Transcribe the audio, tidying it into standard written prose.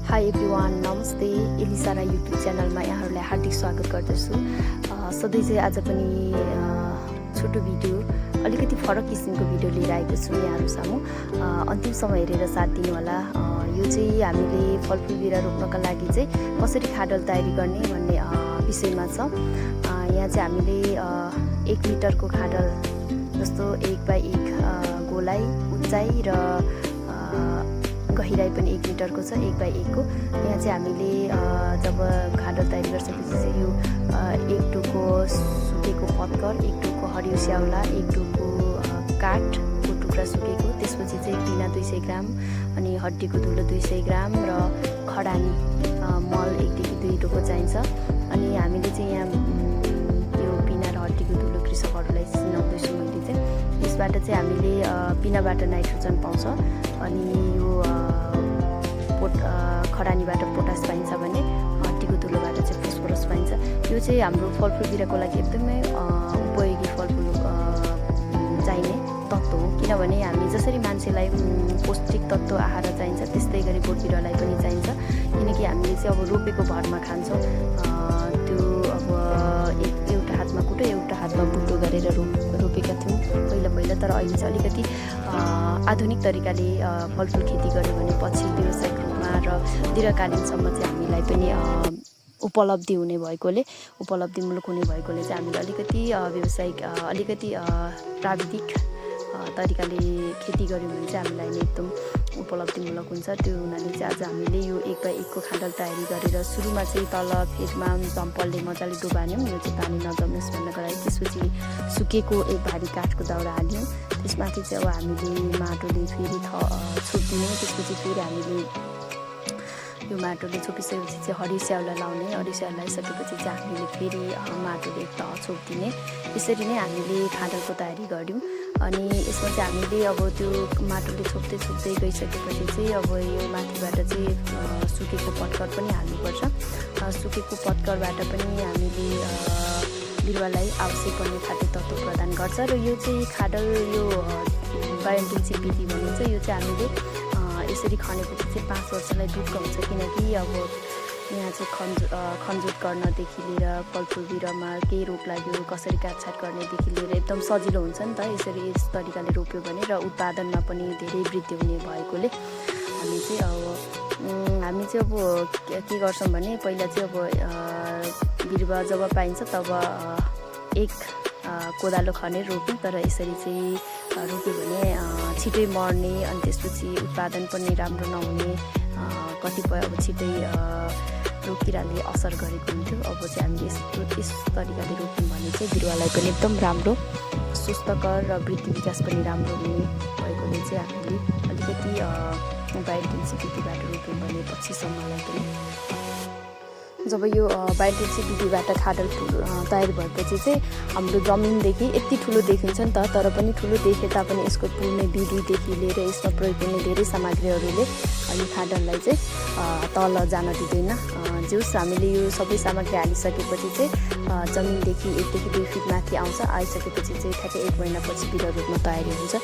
High everyone, नमस्ते। एलिसारा YouTube च्यानलमा यहाँहरूलाई हार्दिक स्वागत गर्दछु। सधैँ चाहिँ आज पनि छोटो भिडियो, अलिकति फरक किसिमको भिडियो लिएर आएको छु यहाँहरू सामु। अन्तिमसम्म हेरेर साथ दिनुहोला। यो चाहिँ हामीले फलफुल बिरुवा रोप्नका लागि चाहिँ कसरी खाडल तयारी गर्ने भन्ने विषयमा छ। यहाँ चाहिँ हामीले 1 मिटरको खाडल जस्तो 1 बाई 1 गोलाइ, उचाइ र गहिराई पनि 1 मिटरको छ, 1 बाई 1 को। यहाँ चाहिँ हामीले जब खाडल तयारी गरिसकेपछि चाहिँ यो 1 टुको सुकेको पत्कर, 1 टुको हरियो स्याउला, 1 टुको काठको टुक्रा सुकेको, त्यसपछि चाहिँ पिना 200 ग्राम, अनि हड्डीको धुलो 200 ग्राम र खडानी मल 1 देखि 2 टुको चाहिन्छ। अनि हामीले चाहिँ यहाँ यो पिना र हड्डीको धुलो कृषकहरूलाई सिनाउँदैछु मैले चाहिँ। यसबाट चाहिँ हामीले पिनाबाट नाइट्रोजन पाउँछ, अनि यो खडानीबाट पोटास पाइन्छ भने हड्डीको धुलोबाट चाहिँ फस्फोरस पाइन्छ। यो चाहिँ हाम्रो फलफुल बिरुवाको लागि एकदमै उपयोगी फलफुल चाहिने तत्त्व हो। किनभने हामी जसरी मान्छेलाई पौष्टिक तत्त्व आहार चाहिन्छ, त्यस्तै गरी बोट बिरुवालाई पनि चाहिन्छ। किनकि हामीले चाहिँ अब रोपेको भरमा खान्छौँ, त्यो अब एउटा हातमा कुटो एउटा हातमा बुटो गरेर रोपेका थियौँ पहिला। तर अहिले चाहिँ अलिकति आधुनिक तरिकाले फलफुल खेती गऱ्यो भने पछि व्यावसायिक रूपमा र दीर्घकालीनसम्म चाहिँ हामीलाई पनि उपलब्धिमूलक हुने भएकोले चाहिँ हामीले अलिकति व्यावसायिक अलिकति प्राविधिक तरिकाले खेती गऱ्यौँ भने चाहिँ हामीलाई नै एकदम उपलब्धिमूलक हुन्छ। त्यो हुनाले चाहिँ आज हामीले यो 1 बाई 1 को खाडल तयारी गरेर सुरुमा चाहिँ तल फेदमा जम्पलले मजाले डुबाल्यौँ, यो चाहिँ पानी नजम्योस् भन्नको लागि। त्यसपछि सुकेको एक भारी काठको दाउरा हाल्यौँ, त्यसमाथि चाहिँ अब हामीले माटोले फेरि छोपिदिने। त्यसपछि फेरि हामीले यो माटोले छोपिसकेपछि चाहिँ हरियो स्याउला लाउने, हरियो स्याउला लगाइसकेपछि चाहिँ हामीले फेरि माटोले एक तह छोपिदिने। यसरी नै हामीले खाडलको तयारी गऱ्यौँ। अनि यसमा चाहिँ हामीले अब त्यो माटोले छोप्दै गइसकेपछि चाहिँ अब यो माथिबाट चाहिँ सुकेको पत्कर पनि हाल्नुपर्छ। सुकेको पत्करबाट पनि हामीले बिरुवालाई आवश्यक पर्ने खाद्य तत्त्व प्रदान गर्छ। र यो चाहिँ खाडल यो बायोइन्टेन्सिभ विधि भनिन्छ। यो चाहिँ हामीले यसरी खनेपछि चाहिँ 5 वर्षलाई ढुक्क हुन्छ। किनकि अब यहाँ चाहिँ खनजोत गर्नदेखि लिएर फलफुल बिरुवामा केही रोग लाग्यो कसरी काटछाट गर्नेदेखि लिएर एकदम सजिलो हुन्छ नि त यसरी यस तरिकाले रोप्यो भने। र उत्पादनमा पनि धेरै वृद्धि हुने भएकोले हामी चाहिँ अब के गर्छौँ भने पहिला चाहिँ अब बिरुवा जब पाइन्छ तब एक कोदालो खनेर रोप्यौँ। तर यसरी चाहिँ रोप्यो भने छिटै मर्ने, अनि त्यसपछि उत्पादन पनि राम्रो नहुने, कतिपय अब छिटै रोग किराले असर गरेको हुन्थ्यो। अब चाहिँ हामीले यस तरिकाले रोप्यौँ भने चाहिँ बिरुवालाई पनि एकदम राम्रो स्वस्थकर र वृद्धि विकास पनि राम्रो हुने भएकोले चाहिँ हामीले अलिकति बायोइन्टेन्सिभ विधिबाट रोप्यौँ भने पछिसम्मलाई पनि जब यो बायोइन्टेन्सिभ विधिबाट खाडल तयार भएपछि चाहिँ हाम्रो जमिनदेखि यति ठुलो देखिन्छ नि त, तर पनि ठुलो देखे तापनि यसको पुर्ने विधिदेखि लिएर यसमा प्रयोग गर्ने धेरै सामग्रीहरूले यो खाडललाई चाहिँ तल जान दिँदैन। जस हामीले यो सबै सामग्री हालिसकेपछि चाहिँ जमिनदेखि 1 देखि 2 फिट माथि आइसकेपछि चाहिँ ठ्याक्कै 1 महिनापछि बिरुवा रोप्न तयारी हुन्छ।